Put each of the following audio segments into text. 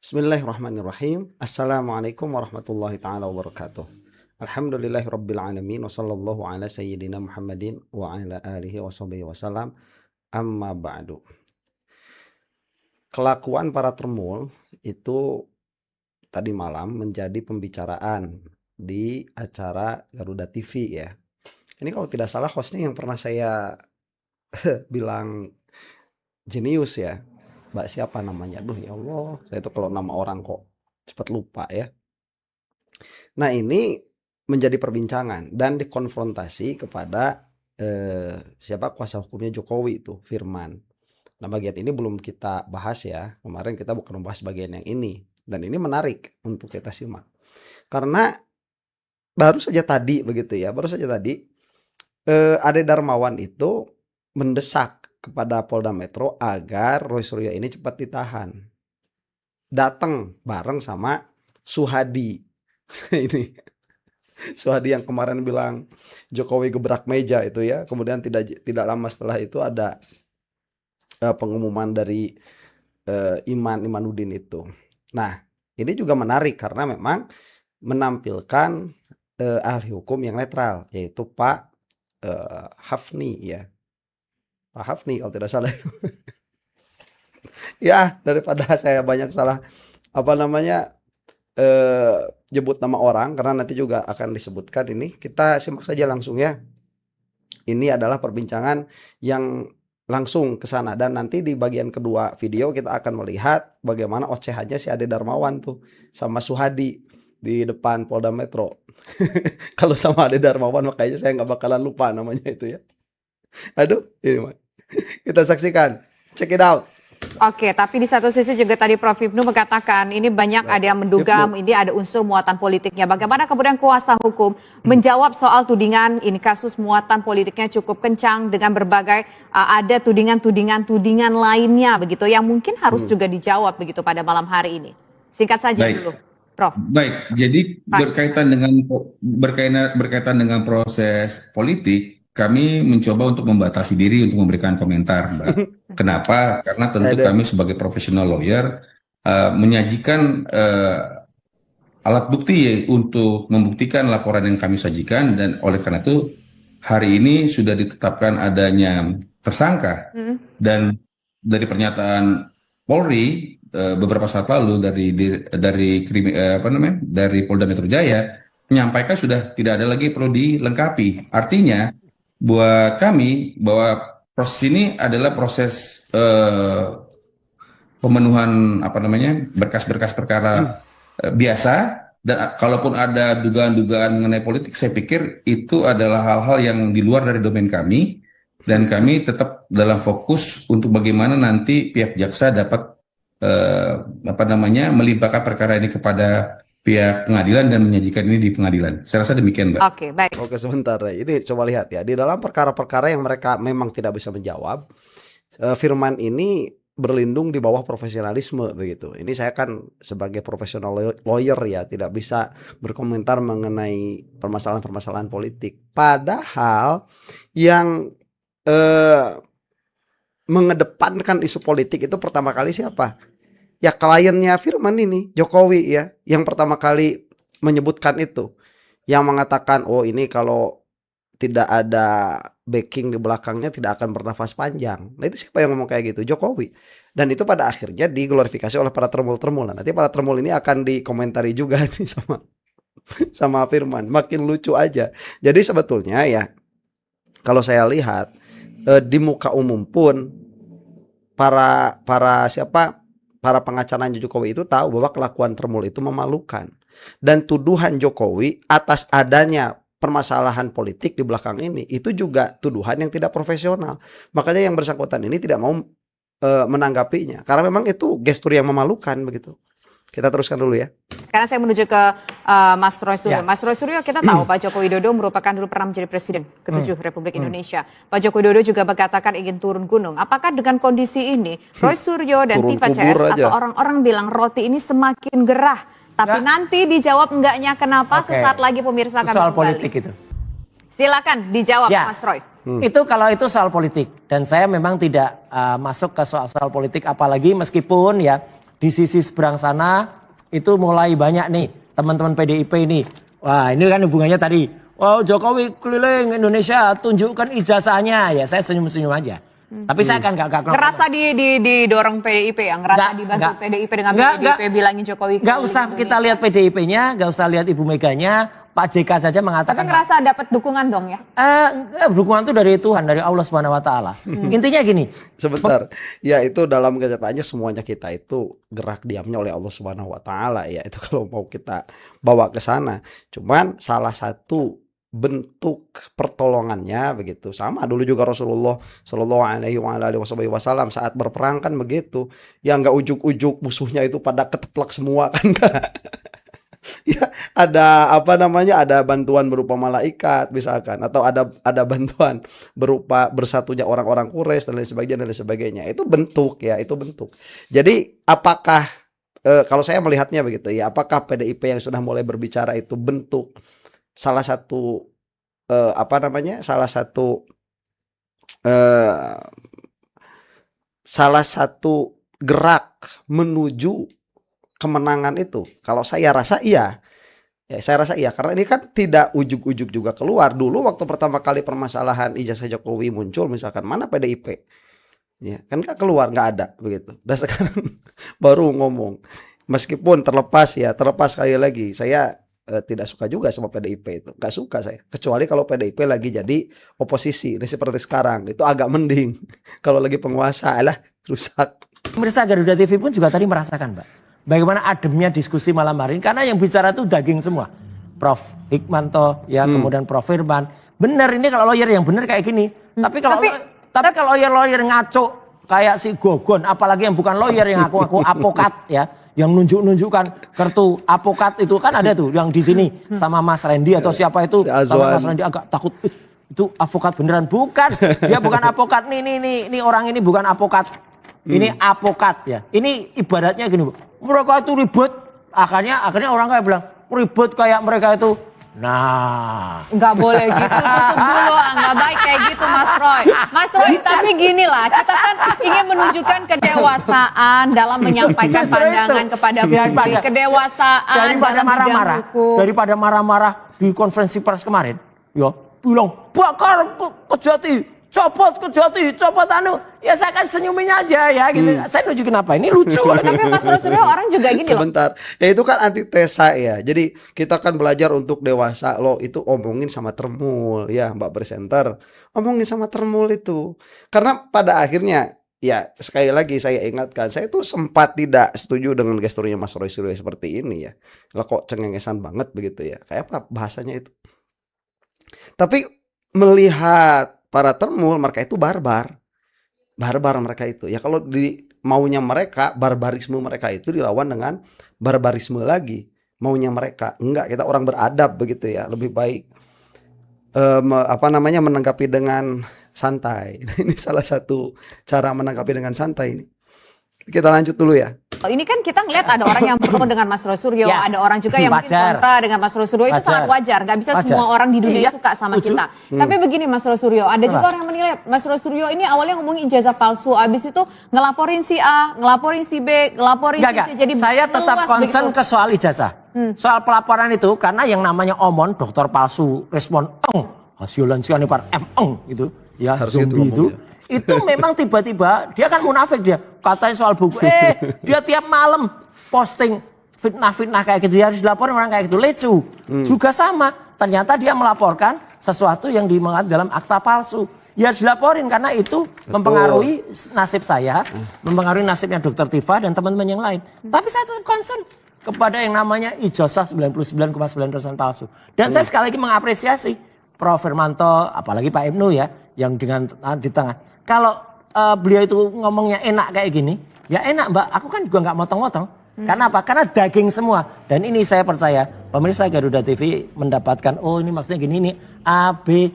Bismillahirrahmanirrahim. Assalamualaikum warahmatullahi taala wabarakatuh. Alhamdulillahirabbil alamin wa sallallahu ala sayyidina Muhammadin wa ala alihi washabihi wasallam. Amma ba'du. Kelakuan para tremul itu tadi malam menjadi pembicaraan di acara Garuda TV ya. Ini kalau tidak salah hostnya yang pernah saya bilang jenius ya. Mbak siapa namanya? Aduh ya Allah, saya tuh kalau nama orang kok cepat lupa ya. Nah ini menjadi perbincangan dan dikonfrontasi kepada siapa kuasa hukumnya Jokowi itu, Firman. Nah bagian ini belum kita bahas ya. Kemarin kita bukan membahas bagian yang ini. Dan ini menarik untuk kita simak. Karena baru saja tadi begitu ya, baru saja tadi Ade Darmawan itu mendesak kepada Polda Metro agar Roy Suryo ini cepat ditahan. Datang bareng sama Suhadi. Ini Suhadi yang kemarin bilang Jokowi gebrak meja itu ya. Kemudian tidak lama setelah itu ada pengumuman dari Imanuddin itu. Nah, ini juga menarik karena memang menampilkan ahli hukum yang netral, yaitu Pak Hafni ya. Pak Hafni kalau tidak salah. Ya, daripada saya banyak salah jebut nama orang karena nanti juga akan disebutkan ini. Kita simak saja langsung ya. Ini adalah perbincangan yang langsung ke sana dan nanti di bagian kedua video kita akan melihat bagaimana ocehannya si Ade Darmawan tuh sama Suhadi di depan Polda Metro. Kalau sama Ade Darmawan makanya saya nggak bakalan lupa namanya itu ya. Aduh, ini mah. Kita saksikan, check it out. Oke, tapi di satu sisi juga tadi Prof. Ibnu mengatakan ini banyak ada yang menduga ini ada unsur muatan politiknya. Bagaimana kemudian kuasa hukum menjawab soal tudingan ini kasus muatan politiknya cukup kencang dengan berbagai ada tudingan lainnya begitu yang mungkin harus juga dijawab begitu pada malam hari ini. Singkat saja dulu, Prof. Baik, jadi berkaitan dengan proses politik. Kami mencoba untuk membatasi diri untuk memberikan komentar, Mbak. Kenapa? Karena tentu kami sebagai professional lawyer menyajikan alat bukti untuk membuktikan laporan yang kami sajikan dan oleh karena itu hari ini sudah ditetapkan adanya tersangka dan dari pernyataan Polri beberapa saat lalu dari Polda Metro Jaya menyampaikan sudah tidak ada lagi perlu dilengkapi. Artinya buat kami bahwa proses ini adalah proses pemenuhan berkas-berkas perkara biasa dan kalaupun ada dugaan-dugaan mengenai politik saya pikir itu adalah hal-hal yang di luar dari domain kami dan kami tetap dalam fokus untuk bagaimana nanti pihak jaksa dapat melimpahkan perkara ini kepada pihak pengadilan dan menyajikan ini di pengadilan. Saya rasa demikian, Mbak. Oke, baik. Oke, sebentar. Ini coba lihat ya. Di dalam perkara-perkara yang mereka memang tidak bisa menjawab, Firman ini berlindung di bawah profesionalisme begitu. Ini saya kan sebagai profesional lawyer ya, tidak bisa berkomentar mengenai permasalahan-permasalahan politik. Padahal yang mengedepankan isu politik itu pertama kali siapa? Ya kliennya Firman ini, Jokowi ya, yang pertama kali menyebutkan itu, yang mengatakan oh ini kalau tidak ada backing di belakangnya tidak akan bernafas panjang. Nah itu siapa yang ngomong kayak gitu? Jokowi. Dan itu pada akhirnya diglorifikasi oleh para tremul-tremul. Nanti para tremul ini akan dikomentari juga nih sama Firman. Makin lucu aja. Jadi sebetulnya ya kalau saya lihat di muka umum pun para pengacaranya Jokowi itu tahu bahwa kelakuan tremul itu memalukan. Dan tuduhan Jokowi atas adanya permasalahan politik di belakang ini itu juga tuduhan yang tidak profesional. Makanya yang bersangkutan ini tidak mau menanggapinya karena memang itu gestur yang memalukan begitu. Kita teruskan dulu ya. Sekarang saya menuju ke Mas Roy Suryo. Mas Roy Suryo, kita tahu Pak Joko Widodo merupakan dulu pernah menjadi Presiden ke-7 Republik Indonesia. Pak Joko Widodo juga mengatakan ingin turun gunung. Apakah dengan kondisi ini Roy Suryo dan tim PCS atau orang-orang bilang roti ini semakin gerah? Tapi nanti dijawab enggaknya kenapa sesaat lagi pemirsa akan soal kembali. Politik itu. Silakan dijawab Mas Roy. Itu kalau itu soal politik dan saya memang tidak masuk ke soal politik apalagi meskipun ya di sisi seberang sana itu mulai banyak nih teman-teman PDIP ini. Wah, ini kan hubungannya tadi. Wow, Jokowi keliling Indonesia, tunjukkan ijazahnya. Ya, saya senyum-senyum aja. Tapi saya kan gak ngerasa didorong PDIP ya, ngerasa dibantu PDIP dengan PDIP bilangin Jokowi. Nggak usah kita lihat PDIP-nya, nggak usah lihat Ibu Meganya, Pak JK saja mengatakan. Tapi ngerasa dapat dukungan dong ya? Dukungan itu dari Tuhan, dari Allah Subhanahu Wa Taala. Intinya gini. Sebentar, ya itu dalam kenyataannya semuanya kita itu gerak diamnya oleh Allah Subhanahu Wa Taala ya. Itu kalau mau kita bawa ke sana. Cuman salah satu bentuk pertolongannya begitu sama dulu juga Rasulullah Shallallahu Alaihi Wasallam saat berperang kan begitu ya, nggak ujuk-ujuk musuhnya itu pada keteplak semua kan. Ya ada apa namanya, ada bantuan berupa malaikat misalkan, atau ada bantuan berupa bersatunya orang-orang Quraisy dan lain sebagainya. Itu bentuk ya, itu bentuk. Jadi apakah kalau saya melihatnya begitu ya, apakah PDIP yang sudah mulai berbicara itu bentuk salah satu salah satu gerak menuju kemenangan itu? Kalau saya rasa iya. Ya, saya rasa iya, karena ini kan tidak ujuk-ujuk juga keluar. Dulu waktu pertama kali permasalahan ijazah Jokowi muncul misalkan, mana PDIP? Ya, kan nggak keluar, nggak ada begitu. Dan sekarang baru ngomong. Meskipun terlepas sekali lagi, saya tidak suka juga sama PDIP itu, nggak suka saya. Kecuali kalau PDIP lagi jadi oposisi, ini seperti sekarang, itu agak mending. Kalau lagi penguasa, alah rusak. Pemirsa Garuda TV pun juga tadi merasakan, Mbak, bagaimana ademnya diskusi malam hari ini, karena yang bicara tuh daging semua. Prof Hikmanto, ya kemudian Prof Firman. Benar, ini kalau lawyer yang benar kayak gini. Tapi kalau lawyer ngaco kayak si Gogon, apalagi yang bukan lawyer yang aku apokat ya, yang nunjukkan kartu apokat itu kan ada tuh yang di sini sama Mas Randy atau siapa itu, sama Mas Randy agak takut. Itu avokat beneran? Bukan, dia bukan avokat. Nih orang ini bukan avokat. Ini apokat ya. Ini ibaratnya gini, Bu. Mereka itu ribut, akhirnya orang kayak bilang ribut kayak mereka itu. Nah, nggak boleh gitu, tutup dulu, nggak baik kayak gitu, Mas Roy. Mas Roy, tapi gini lah, kita kan ingin menunjukkan kedewasaan dalam menyampaikan pandangan kepada publik, kedewasaan daripada dalam bidang hukum. Daripada marah-marah di konferensi pers kemarin, ya bilang bakar Kejati, copot Kejati, copot anu. Ya saya kan senyumin aja ya gitu. Saya nunjukin apa ini lucu. Tapi Mas Roy orang juga gini sebentar. Ya itu kan antitesa ya. Jadi kita kan belajar untuk dewasa loh, itu omongin sama Termul ya, Mbak Presenter. Omongin sama Termul itu. Karena pada akhirnya ya sekali lagi saya ingatkan, saya tuh sempat tidak setuju dengan gesturnya Mas Roy Suryo seperti ini ya. Lah kok cengengesan banget begitu ya. Kayak apa bahasanya itu. Tapi melihat para Termul, mereka itu barbar mereka itu ya. Kalau di maunya mereka, barbarisme mereka itu dilawan dengan barbarisme lagi. Maunya mereka enggak, kita orang beradab begitu ya, lebih baik menanggapi dengan santai. Ini salah satu cara menanggapi dengan santai ini. Kita lanjut dulu ya. Ini kan kita ngeliat ada orang yang pro dengan Mas Roy Suryo, Ya, ada orang juga yang mungkin kontra dengan Mas Roy Suryo. Itu sangat wajar, nggak bisa semua orang di dunia suka sama kita. Tapi begini Mas Roy Suryo, ada juga orang yang menilai Mas Roy Suryo ini awalnya ngomongin ijazah palsu, abis itu ngelaporin si A, ngelaporin si B, ngelaporin si C. Jadi saya tetap concern ke soal ijazah. Soal pelaporan itu, karena yang namanya omon, dokter palsu, respon hasilan sianipar gitu ya, harus zombie itu memang tiba-tiba dia kan munafik, dia katanya soal buku dia tiap malam posting fitnah kayak gitu, dia harus dilaporin orang kayak gitu. Lecu juga sama, ternyata dia melaporkan sesuatu yang dimaksud dalam akta palsu, ya harus dilaporin karena itu mempengaruhi nasib saya, mempengaruhi nasibnya Dokter Tifa dan teman-teman yang lain. Tapi saya tetap concern kepada yang namanya ijazah 99,9% palsu. Dan saya sekali lagi mengapresiasi Prof Firmanto, apalagi Pak Ibnu ya, yang dengan di tengah. Kalau beliau itu ngomongnya enak kayak gini, ya enak Mbak, aku kan juga nggak motong-motong. Karena apa? Karena daging semua. Dan ini saya percaya pemirsa Garuda TV mendapatkan, oh ini maksudnya gini, ini A, B,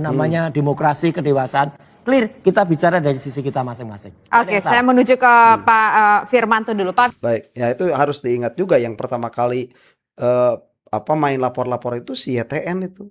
namanya demokrasi, kedewasaan. Clear, kita bicara dari sisi kita masing-masing. Oke, saya menuju ke Pak Firmanto dulu, Pak. Baik, ya itu harus diingat juga yang pertama kali main lapor-lapor itu si YTN itu,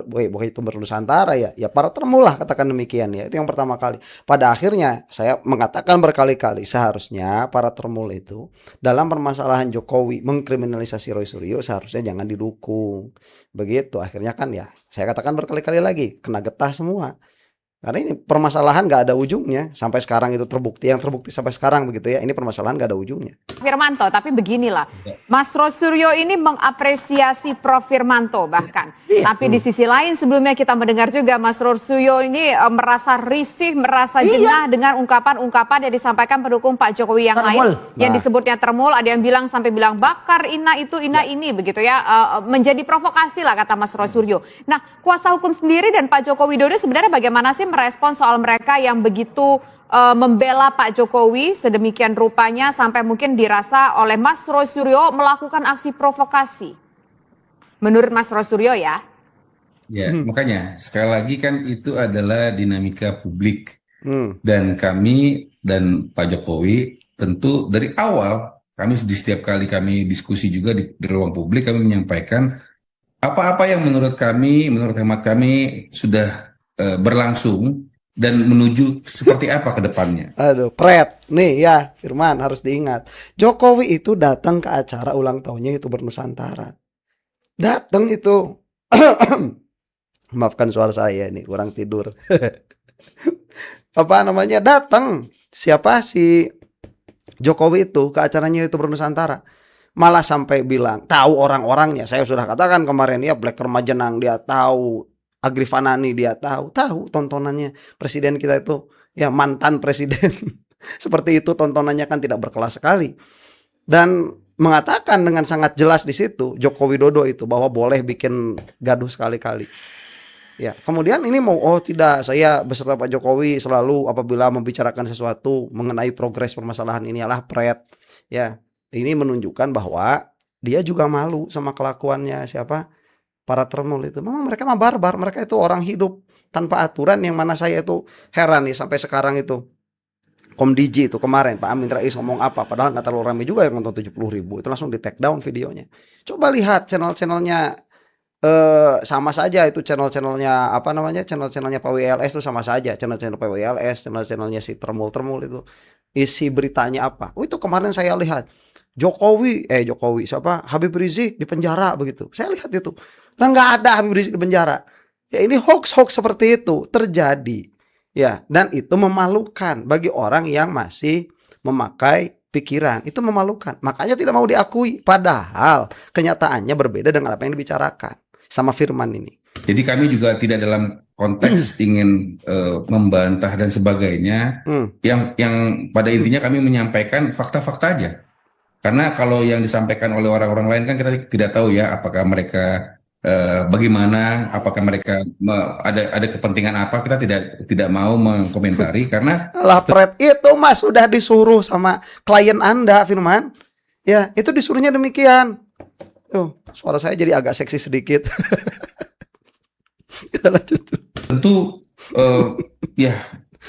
bukan YouTuber Nusantara ya, ya para termulah katakan demikian ya. Itu yang pertama kali. Pada akhirnya saya mengatakan berkali-kali seharusnya para termul itu dalam permasalahan Jokowi mengkriminalisasi Roy Suryo seharusnya jangan didukung. Begitu akhirnya kan ya saya katakan berkali-kali lagi kena getah semua. Karena ini permasalahan gak ada ujungnya. Sampai sekarang itu terbukti. Yang terbukti sampai sekarang begitu ya. Ini permasalahan gak ada ujungnya. Firmanto, tapi beginilah. Mas Roy Suryo ini mengapresiasi Prof. Firmanto bahkan. Tapi di sisi lain sebelumnya kita mendengar juga Mas Roy Suryo ini merasa risih, merasa jengah dengan ungkapan-ungkapan yang disampaikan pendukung Pak Jokowi yang lain. Yang disebutnya termul, ada yang bilang sampai bilang bakar ina itu, ina ini begitu ya. Menjadi provokasi lah kata Mas Roy Suryo. Nah, kuasa hukum sendiri dan Pak Joko Widodo sebenarnya bagaimana sih merespon soal mereka yang begitu membela Pak Jokowi sedemikian rupanya sampai mungkin dirasa oleh Mas Roy Suryo melakukan aksi provokasi. Menurut Mas Roy Suryo ya. Ya, makanya sekali lagi kan itu adalah dinamika publik. Dan kami dan Pak Jokowi tentu dari awal kami di setiap kali kami diskusi juga di ruang publik kami menyampaikan apa-apa yang menurut hemat kami sudah berlangsung dan menuju seperti apa ke depannya. Aduh, Pret. Nih ya, Firman harus diingat. Jokowi itu datang ke acara ulang tahunnya YouTuber Nusantara. Datang itu. Maafkan suara saya nih, kurang tidur. Apa namanya? Datang. Siapa si Jokowi itu ke acaranya YouTuber Nusantara. Malah sampai bilang, tahu orang-orangnya. Saya sudah katakan kemarin ya, Black Remajenang dia tahu. Agrifanani dia tahu tontonannya presiden kita itu ya mantan presiden. Seperti itu tontonannya kan tidak berkelas sekali. Dan mengatakan dengan sangat jelas di situ Joko Widodo itu bahwa boleh bikin gaduh sekali-kali. Ya, kemudian ini tidak, saya beserta Pak Jokowi selalu apabila membicarakan sesuatu mengenai progres permasalahan ini adalah Pret. Ya, ini menunjukkan bahwa dia juga malu sama kelakuannya siapa? Para termul itu. Memang mereka mah barbar, mereka itu orang hidup tanpa aturan yang mana saya itu heran nih sampai sekarang itu. Komdiji itu kemarin Pak Amin Rais ngomong apa, padahal nggak terlalu ramai juga yang nonton 70.000, itu langsung di take down videonya. Coba lihat channel-channelnya sama saja itu channel-channelnya channel-channelnya Pak WLS itu sama saja, channel-channel Pak WLS, channel-channelnya si termul-termul itu isi beritanya apa. Itu kemarin saya lihat Jokowi siapa Habib Rizik di penjara begitu. Saya lihat itu. Nah nggak ada Habib Rizik di penjara. Ya ini hoax seperti itu terjadi. Ya, dan itu memalukan bagi orang yang masih memakai pikiran. Itu memalukan. Makanya tidak mau diakui. Padahal kenyataannya berbeda dengan apa yang dibicarakan sama Firman ini. Jadi kami juga tidak dalam konteks ingin membantah dan sebagainya. Yang pada intinya kami menyampaikan fakta-fakta aja. Karena kalau yang disampaikan oleh orang-orang lain kan kita tidak tahu ya apakah mereka bagaimana, apakah mereka ada kepentingan apa, kita tidak mau mengkomentari karena Pret itu Mas sudah disuruh sama klien Anda Firman. Ya, itu disuruhnya demikian. Tuh, suara saya jadi agak seksi sedikit. Kita lanjut. Tentu ya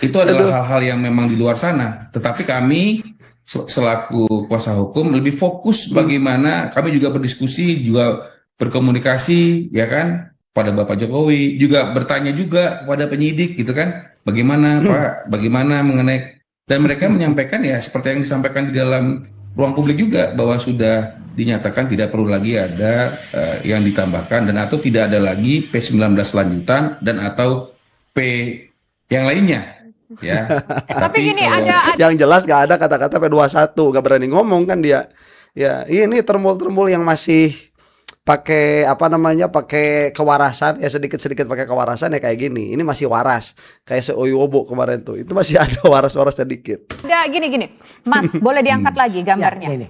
itu adalah hal-hal yang memang di luar sana, tetapi kami selaku kuasa hukum lebih fokus bagaimana kami juga berdiskusi, juga berkomunikasi ya kan pada Bapak Jokowi, juga bertanya juga kepada penyidik gitu kan, bagaimana Pak, bagaimana mengenai, dan mereka menyampaikan ya seperti yang disampaikan di dalam ruang publik juga bahwa sudah dinyatakan tidak perlu lagi ada yang ditambahkan dan atau tidak ada lagi P19 lanjutan dan atau P yang lainnya. Ya. Tapi gini ada yang jelas gak ada kata-kata P21, gak berani ngomong kan dia. Ya, ini termul-termul yang masih pakai pakai kewarasan ya, sedikit-sedikit pakai kewarasan ya kayak gini. Ini masih waras. Kayak Seoyobo kemarin tuh. Itu masih ada waras-waras sedikit. Ada gini. Mas, boleh diangkat lagi gambarnya. Ya, ini.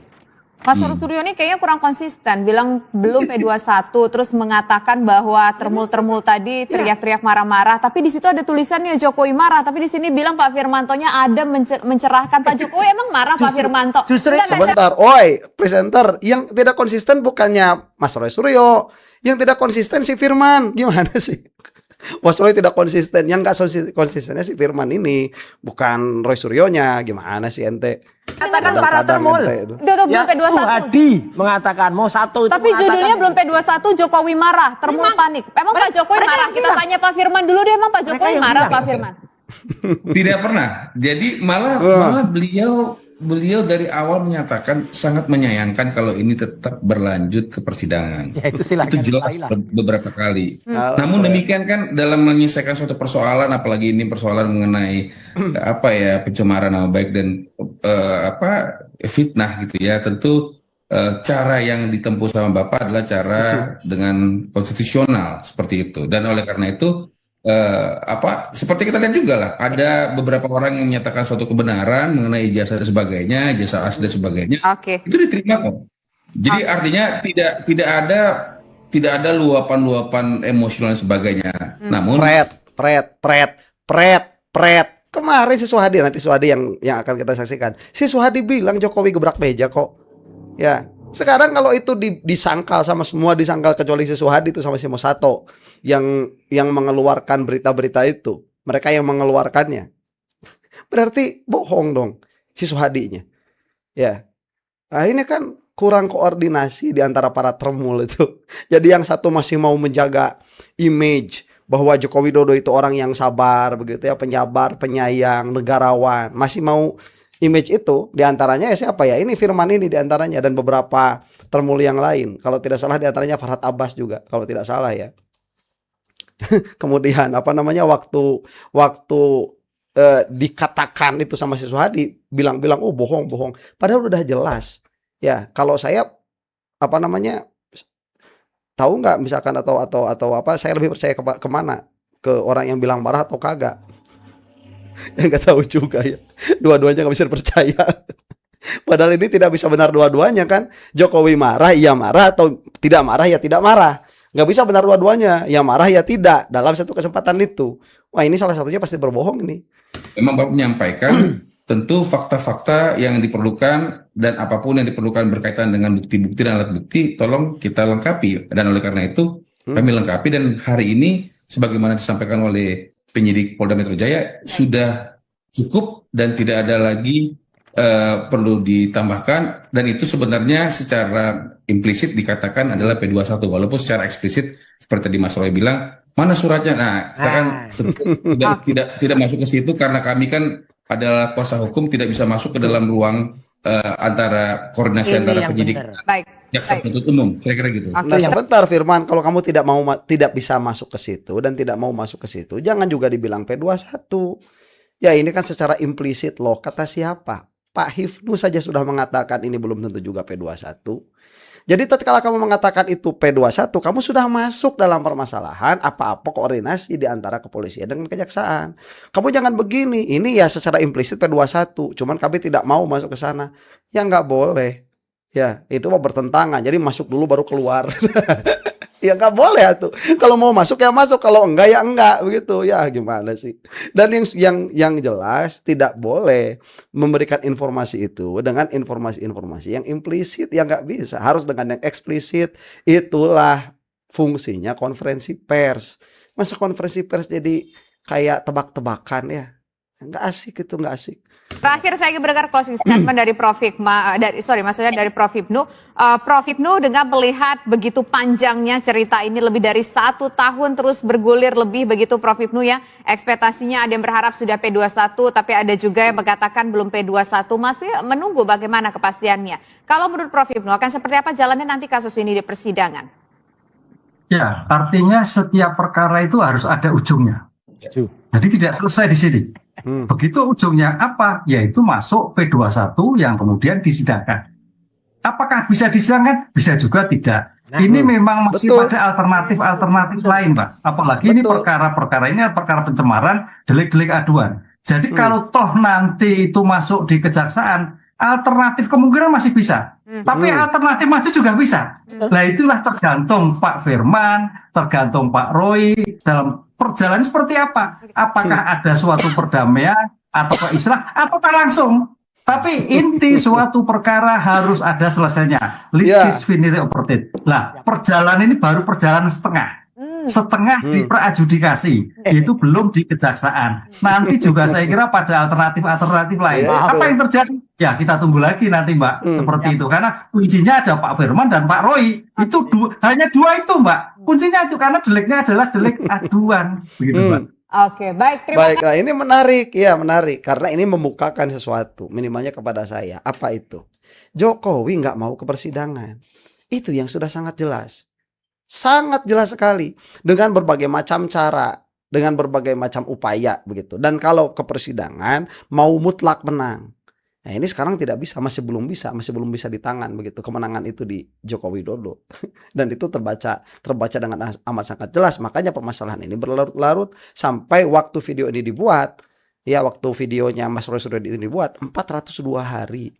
Mas Roy Suryo ini kayaknya kurang konsisten, bilang belum P21, terus mengatakan bahwa termul-termul tadi teriak-teriak marah-marah, tapi di situ ada tulisannya Jokowi marah, tapi di sini bilang Pak Firmantonya ada mencerahkan Pak Jokowi. Emang marah Pak Firmanto? Sebentar, oi, presenter, yang tidak konsisten bukannya Mas Roy Suryo, yang tidak konsisten si Firman, gimana sih? Mas Roy tidak konsisten. Yang nggak konsistennya si Firman ini, bukan Roy Suryonya. Gimana sih ente? Katakan para Kadang-kadang termul. ente itu. Udah belum Ya, P21. Suhadi mengatakan mau satu itu Tapi judulnya mengatakan belum P21, Jokowi marah, termul Memang. panik. Emang Pak Jokowi Mereka marah? yang Kita bilang. tanya Pak Firman dulu deh, emang Pak Mereka Jokowi yang marah bilang. Pak Firman? Tidak pernah. Jadi malah beliau dari awal menyatakan sangat menyayangkan kalau ini tetap berlanjut ke persidangan. Ya, itu silahkan Itu jelas mulailah. beberapa kali. Alah, Namun keren. demikian kan dalam menyelesaikan suatu persoalan, apalagi ini persoalan mengenai pencemaran nama baik dan fitnah gitu ya. Tentu cara yang ditempuh sama Bapak adalah cara dengan konstitusional seperti itu. Dan oleh karena itu seperti kita lihat juga lah, ada beberapa orang yang menyatakan suatu kebenaran mengenai ijazah dan sebagainya, ijazah asli dan sebagainya, Oke. itu diterima kok. Jadi artinya tidak ada luapan-luapan emosional dan sebagainya. Namun Pret. Kemarin si Suhadi, nanti Suhadi yang akan kita saksikan. Si Suhadi bilang Jokowi gebrak meja kok. Ya. Sekarang kalau itu disangkal sama semua, disangkal kecuali si Suhadi itu sama si Mosato yang mengeluarkan berita-berita itu. Mereka yang mengeluarkannya. Berarti bohong dong si Suhadinya. Ya. Nah, ini kan kurang koordinasi di antara para termul itu. Jadi yang satu masih mau menjaga image bahwa Joko Widodo itu orang yang sabar begitu ya, penyabar, penyayang, negarawan. Masih mau image itu, diantaranya ya siapa ya? Ini Firman ini diantaranya, dan beberapa termul yang lain. Kalau tidak salah diantaranya Farhad Abbas juga, kalau tidak salah ya. Kemudian waktu dikatakan itu sama si Suhadi, bilang oh bohong. Padahal udah jelas. Ya, kalau saya tahu nggak misalkan atau saya lebih percaya kemana? Ke orang yang bilang marah atau kagak? Ya nggak tahu juga ya. Dua-duanya nggak bisa dipercaya. Padahal ini tidak bisa benar dua-duanya kan. Jokowi marah, iya marah, atau tidak marah, ya tidak marah. Nggak bisa benar dua-duanya. Ya marah, ya tidak. Dalam satu kesempatan itu. Wah, ini salah satunya pasti berbohong ini. memang Bapak menyampaikan tentu fakta-fakta yang diperlukan dan apapun yang diperlukan berkaitan dengan bukti-bukti dan alat bukti, tolong kita lengkapi. Dan oleh karena itu kami lengkapi, dan hari ini sebagaimana disampaikan oleh penyidik Polda Metro Jaya sudah cukup dan tidak ada lagi perlu ditambahkan, dan itu sebenarnya secara implisit dikatakan adalah P21, walaupun secara eksplisit seperti tadi Mas Roy bilang, mana suratnya? Nah, kita kan tidak masuk ke situ karena kami kan adalah kuasa hukum, tidak bisa masuk ke dalam ruang antara koordinasi antara penyidik Baik. jaksa penuntut umum, kira-kira gitu. Nah, sebentar Firman, kalau kamu tidak bisa masuk ke situ dan tidak mau masuk ke situ, jangan juga dibilang P21. Ya, ini kan secara implisit loh, kata siapa? Pak Hifnu saja sudah mengatakan ini belum tentu juga P21. Jadi tatkala kamu mengatakan itu P21, kamu sudah masuk dalam permasalahan apa-apa koordinasi di antara kepolisian dengan kejaksaan. Kamu jangan begini, ini ya secara implisit P21, cuman kami tidak mau masuk ke sana. Ya nggak boleh. Ya, itu mau bertentangan. Jadi masuk dulu baru keluar. Ya nggak boleh tuh. Kalau mau masuk ya masuk, kalau enggak ya enggak, begitu. Ya gimana sih? Dan yang jelas tidak boleh memberikan informasi itu dengan informasi-informasi yang implisit, yang nggak bisa. Harus dengan yang eksplisit. Itulah fungsinya konferensi pers. Masa konferensi pers jadi kayak tebak-tebakan ya? Nggak asik, itu nggak asik. Terakhir saya ingin mendengar closing statement dari Prof. Dari Prof. Hipnu. Prof. Hipnu, dengan melihat begitu panjangnya cerita ini lebih dari 1 tahun terus bergulir lebih begitu Prof. Hipnu ya. Ekspektasinya ada yang berharap sudah P21, tapi ada juga yang mengatakan belum P21, masih menunggu bagaimana kepastiannya. Kalau menurut Prof. Hipnu akan seperti apa jalannya nanti kasus ini di persidangan? Ya, artinya setiap perkara itu harus ada ujungnya. Jadi tidak selesai di sini. Begitu ujungnya apa? Yaitu masuk P21 yang kemudian disidangkan. Apakah bisa disidangkan? Bisa juga tidak. Ini memang masih pada alternatif lain, Pak. Apalagi ini perkara-perkara ini perkara pencemaran, delik-delik aduan. Jadi kalau toh nanti itu masuk di kejaksaan, alternatif kemungkinan masih bisa. Tapi alternatif maju juga bisa. Nah, itulah tergantung Pak Firman, tergantung Pak Roy dalam perjalanan seperti apa. Apakah ada suatu perdamaian atau islah ataukah langsung. Tapi inti suatu perkara harus ada selesainya. Litis finire oportit. Lah, perjalanan ini baru perjalanan setengah. setengah di peradjudikasi, itu belum di kejaksaan. Nanti juga saya kira pada alternatif-alternatif lain. Ya, Apa itu. yang terjadi? Ya kita tunggu lagi nanti Mbak, seperti itu. Karena kuncinya ada Pak Firman dan Pak Roy. Itu hanya dua itu Mbak. Kuncinya itu karena deliknya adalah delik aduan, begitu Mbak. Oke, baik. Terima Baik, nah ini menarik, ya menarik. Karena ini membukakan sesuatu, minimalnya kepada saya. Apa itu? Jokowi nggak mau ke persidangan. Itu yang sudah sangat jelas. Sangat jelas sekali. Dengan berbagai macam cara, dengan berbagai macam upaya begitu. Dan kalau ke persidangan, mau mutlak menang. Nah ini sekarang tidak bisa, masih belum bisa di tangan begitu. Kemenangan itu di Joko Widodo. Dan itu terbaca dengan amat sangat jelas. Makanya permasalahan ini berlarut-larut sampai waktu video ini dibuat. Ya, waktu videonya Mas Roy Suryo ini dibuat 402 hari.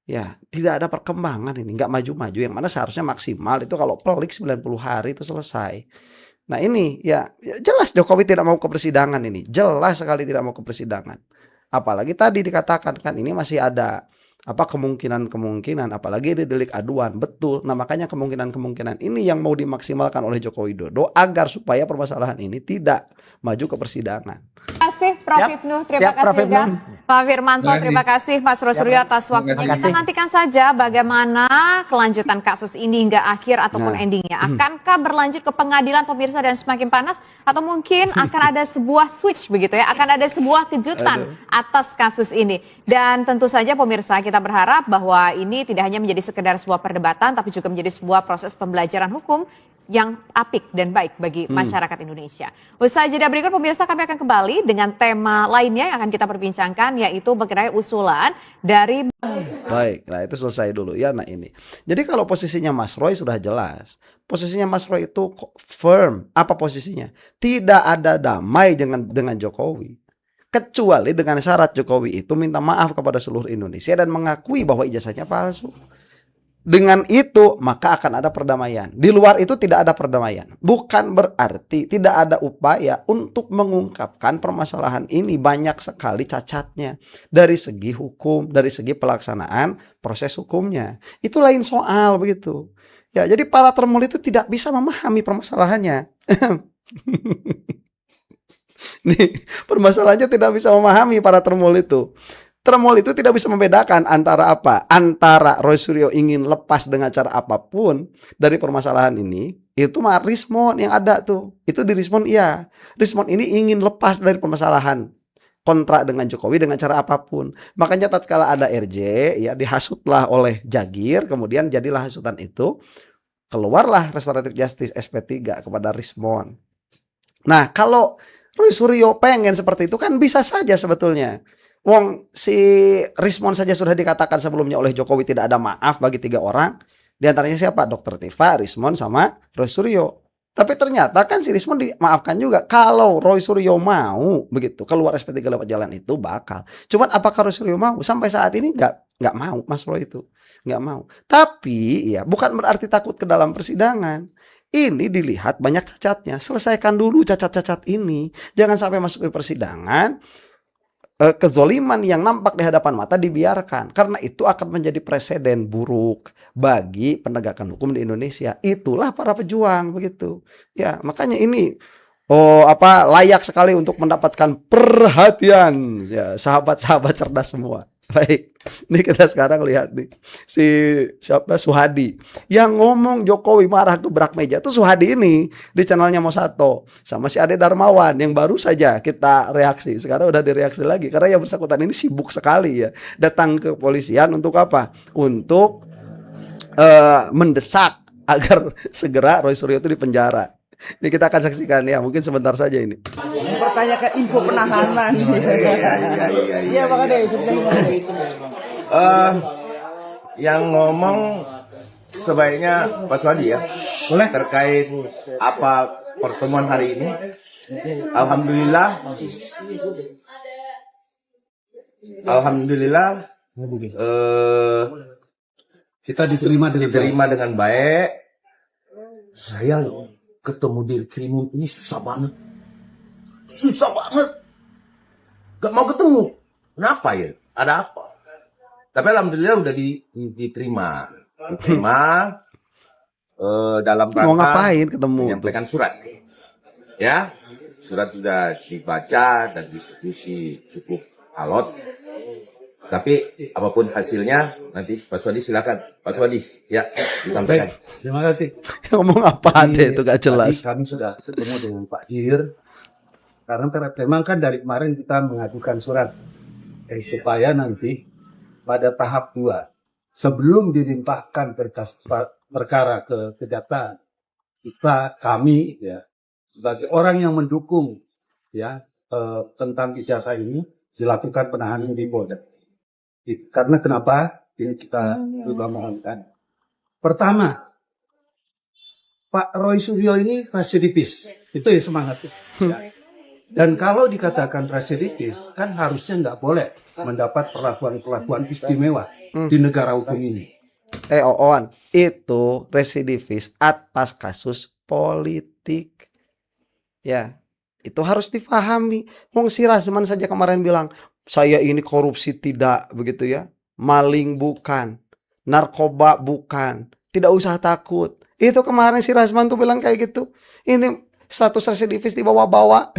Ya, tidak ada perkembangan ini, nggak maju-maju. Yang mana seharusnya maksimal itu kalau pelik 90 hari itu selesai. Nah ini ya jelas Jokowi tidak mau ke persidangan ini. Jelas sekali tidak mau ke persidangan. Apalagi tadi dikatakan kan ini masih ada kemungkinan, apalagi ini delik aduan. Betul. Nah makanya kemungkinan ini yang mau dimaksimalkan oleh Joko Widodo agar supaya permasalahan ini tidak maju ke persidangan. Terima kasih Prof. Siap. Ibnu, terima Siap, kasih Prof. juga Ibnu. Pak Firmanto, Terima kasih. terima kasih Mas Roy Suryo atas waktunya. Terima Kita kasih. nantikan saja bagaimana kelanjutan kasus ini hingga akhir ataupun Nah. endingnya. Akankah berlanjut ke pengadilan pemirsa dan semakin panas atau mungkin akan ada sebuah switch begitu ya, akan ada sebuah kejutan atas kasus ini. Dan tentu saja pemirsa kita berharap bahwa ini tidak hanya menjadi sekedar sebuah perdebatan tapi juga menjadi sebuah proses pembelajaran hukum yang apik dan baik bagi masyarakat Indonesia. Usai jeda berikut pemirsa kami akan kembali dengan tema lainnya yang akan kita perbincangkan yaitu mengenai usulan dari Baik, nah itu selesai dulu ya. Nah ini, jadi kalau posisinya Mas Roy sudah jelas. Posisinya Mas Roy itu firm. Apa posisinya? Tidak ada damai dengan Jokowi. Kecuali dengan syarat Jokowi itu minta maaf kepada seluruh Indonesia dan mengakui bahwa ijazahnya palsu. Dengan itu maka akan ada perdamaian. Di luar itu tidak ada perdamaian. Bukan berarti tidak ada upaya untuk mengungkapkan permasalahan ini. Banyak sekali cacatnya. Dari segi hukum, dari segi pelaksanaan proses hukumnya. Itu lain soal begitu. Ya, jadi para termul itu tidak bisa memahami permasalahannya. Nih, permasalahannya tidak bisa memahami para termul itu. Termul itu tidak bisa membedakan antara apa? Antara Roy Suryo ingin lepas dengan cara apapun dari permasalahan ini, itu mah Rismon yang ada tuh. Itu di Rismon iya. Rismon ini ingin lepas dari permasalahan kontrak dengan Jokowi dengan cara apapun. Makanya tatkala ada RJ ya dihasutlah oleh Jagir, kemudian jadilah hasutan itu, keluarlah Restoratif Justice SP3 kepada Rismon. Nah, kalau Roy Suryo pengen seperti itu kan bisa saja sebetulnya. Wong si Rismon saja sudah dikatakan sebelumnya oleh Jokowi tidak ada maaf bagi 3 orang. Di antaranya siapa? Dr. Tifa, Rismon sama Roy Suryo. Tapi ternyata kan si Rismon dimaafkan juga. Kalau Roy Suryo mau begitu keluar SP3 lewat jalan itu bakal. Cuman apakah Roy Suryo mau? Sampai saat ini nggak mau Mas Roy itu. Nggak mau. Tapi ya bukan berarti takut ke dalam persidangan. Ini dilihat banyak cacatnya. Selesaikan dulu cacat-cacat ini. Jangan sampai masuk ke persidangan. Kezoliman yang nampak di hadapan mata dibiarkan, karena itu akan menjadi presiden buruk bagi penegakan hukum di Indonesia. Itulah para pejuang begitu ya, makanya ini layak sekali untuk mendapatkan perhatian ya, sahabat-sahabat cerdas semua. Baik, ini kita sekarang lihat nih siapa Suhadi yang ngomong Jokowi marah gebrak meja. Tuh Suhadi ini di channelnya Mosato sama si Ade Darmawan yang baru saja kita reaksi. Sekarang udah direaksi lagi karena yang bersangkutan ini sibuk sekali ya datang ke kepolisian untuk apa? Untuk mendesak agar segera Roy Suryo itu dipenjara. Ini kita akan saksikan ya, mungkin sebentar saja ini. Pertanyakan info penahanan. Iya, Pak Kade, Yang ngomong sebaiknya Pak Swadi ya. Boleh terkait apa pertemuan hari ini. Alhamdulillah kita diterima dengan baik. Saya ketemu di Krimum ini susah banget, gak mau ketemu. Kenapa ya? Ada apa? Tapi alhamdulillah udah diterima dalam Mau rangka ngapain ketemu? menyampaikan surat. Ya, surat sudah dibaca dan diskusi cukup alot. Tapi apapun hasilnya, nanti Pak Swadi silakan. Pak Swadi, ya, disampaikan. Terima kasih. Ngomong apa deh itu gak Tadi jelas. kami sudah ketemu dengan Pak Dir. Karena memang kan dari kemarin kita mengajukan surat supaya nanti pada tahap 2 sebelum dilimpahkan perkara ke kejaksaan, kami ya sebagai orang yang mendukung ya tentang ijazah ini dilakukan penahanan di Polda. Karena kenapa ini kita juga mohonkan. Pertama, Pak Roy Suryo ini residivis, itu ya semangatnya. Ya. Dan kalau dikatakan residivis, kan harusnya nggak boleh mendapat perlakuan istimewa di negara hukum ini. Oon, itu residivis atas kasus politik. Ya, itu harus difahami. Wong si Rasman saja kemarin bilang, saya ini korupsi tidak, begitu ya. Maling bukan, narkoba bukan, tidak usah takut. Itu kemarin si Rasman tuh bilang kayak gitu. Ini status residivis dibawa-bawa.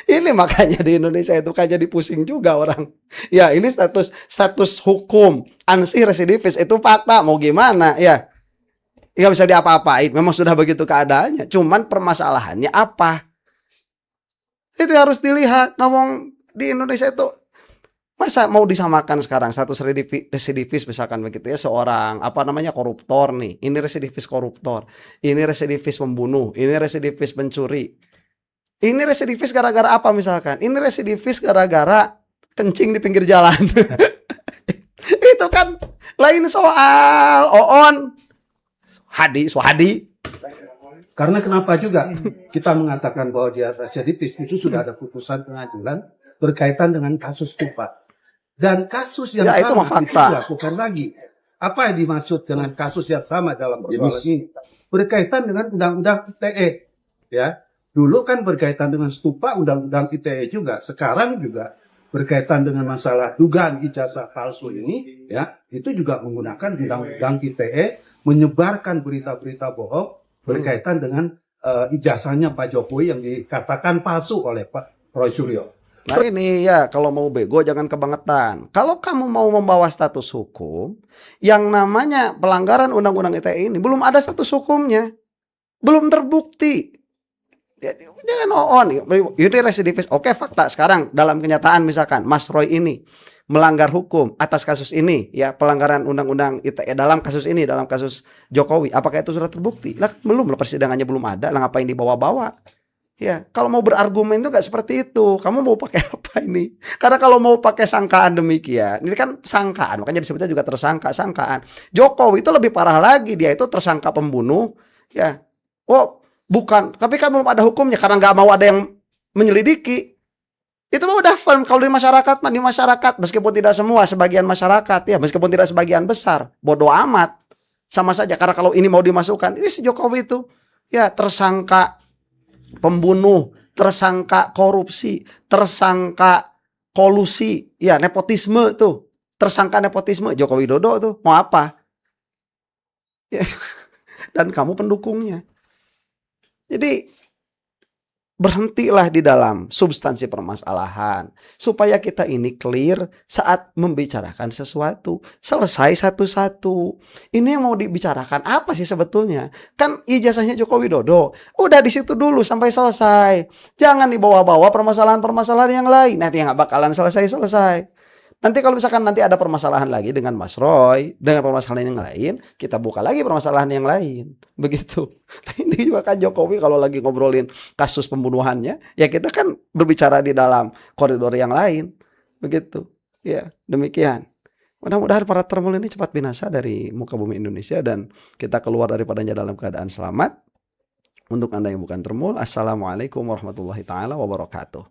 Ini makanya di Indonesia itu kan jadi pusing juga orang. Ya, ini status hukum ansih residivis itu fakta, mau gimana ya? Nggak bisa diapa-apain, memang sudah begitu keadaannya. Cuman permasalahannya apa? Itu harus dilihat. Ngomong di Indonesia itu masa mau disamakan sekarang status residivis misalkan begitu ya, seorang koruptor nih. Ini residivis koruptor, ini residivis pembunuh, ini residivis pencuri. Ini residivis gara-gara apa misalkan? Ini residivis gara-gara kencing di pinggir jalan. Itu kan lain soal. Oon Suhadi. Karena kenapa juga kita mengatakan bahwa dia residivis, itu sudah ada putusan pengadilan berkaitan dengan kasus Tupa. Dan kasus yang Ya, itu mah sama itu fakta. dilakukan lagi. Apa yang dimaksud dengan kasus yang sama dalam persoalan ini? Berkaitan dengan undang-undang ITE. Ya, dulu kan berkaitan dengan Stupa, undang-undang ITE juga. Sekarang juga berkaitan dengan masalah dugaan ijazah palsu ini, ya, itu juga menggunakan undang-undang ITE, menyebarkan berita-berita bohong berkaitan dengan ijazahnya Pak Jokowi yang dikatakan palsu oleh Pak Roy Suryo. Nah ini ya, kalau mau bego jangan kebangetan. Kalau kamu mau membawa status hukum, yang namanya pelanggaran undang-undang ITE ini belum ada status hukumnya, belum terbukti. Jangan on, ini residivis. Oke, fakta sekarang dalam kenyataan misalkan Mas Roy ini melanggar hukum atas kasus ini, ya, pelanggaran undang-undang ITE dalam kasus ini, dalam kasus Jokowi. Apakah itu sudah terbukti? Lah belum, persidangannya belum ada. Lah ngapain dibawa-bawa? Ya, kalau mau berargumen itu nggak seperti itu. Kamu mau pakai apa ini? Karena kalau mau pakai sangkaan demikian, ini kan sangkaan, makanya disebutnya juga sangkaan. Jokowi itu lebih parah lagi, dia itu tersangka pembunuh, ya. Oh, bukan, tapi kan belum ada hukumnya karena nggak mau ada yang menyelidiki. Itu mah udah firm. Kalau di masyarakat meskipun tidak semua, sebagian masyarakat ya, meskipun tidak sebagian besar, bodoh amat. Sama saja, karena kalau ini mau dimasukkan, si Jokowi itu ya tersangka pembunuh, tersangka korupsi, tersangka kolusi, ya nepotisme tuh. Tersangka nepotisme Joko Widodo tuh. Mau apa? Ya. Dan kamu pendukungnya. Jadi berhentilah di dalam substansi permasalahan supaya kita ini clear saat membicarakan sesuatu. Selesai satu-satu. Ini yang mau dibicarakan apa sih sebetulnya? Kan ijazahnya Joko Widodo. Udah di situ dulu sampai selesai. Jangan dibawa-bawa permasalahan-permasalahan yang lain. Nanti yang gak bakalan selesai-selesai. Nanti kalau misalkan nanti ada permasalahan lagi dengan Mas Roy, dengan permasalahan yang lain, kita buka lagi permasalahan yang lain. Begitu. Nah, ini juga kan Jokowi kalau lagi ngobrolin kasus pembunuhannya, ya kita kan berbicara di dalam koridor yang lain. Begitu. Ya, demikian. Mudah-mudahan para termul ini cepat binasa dari muka bumi Indonesia dan kita keluar daripadanya dalam keadaan selamat. Untuk Anda yang bukan termul, Assalamualaikum warahmatullahi taala wabarakatuh.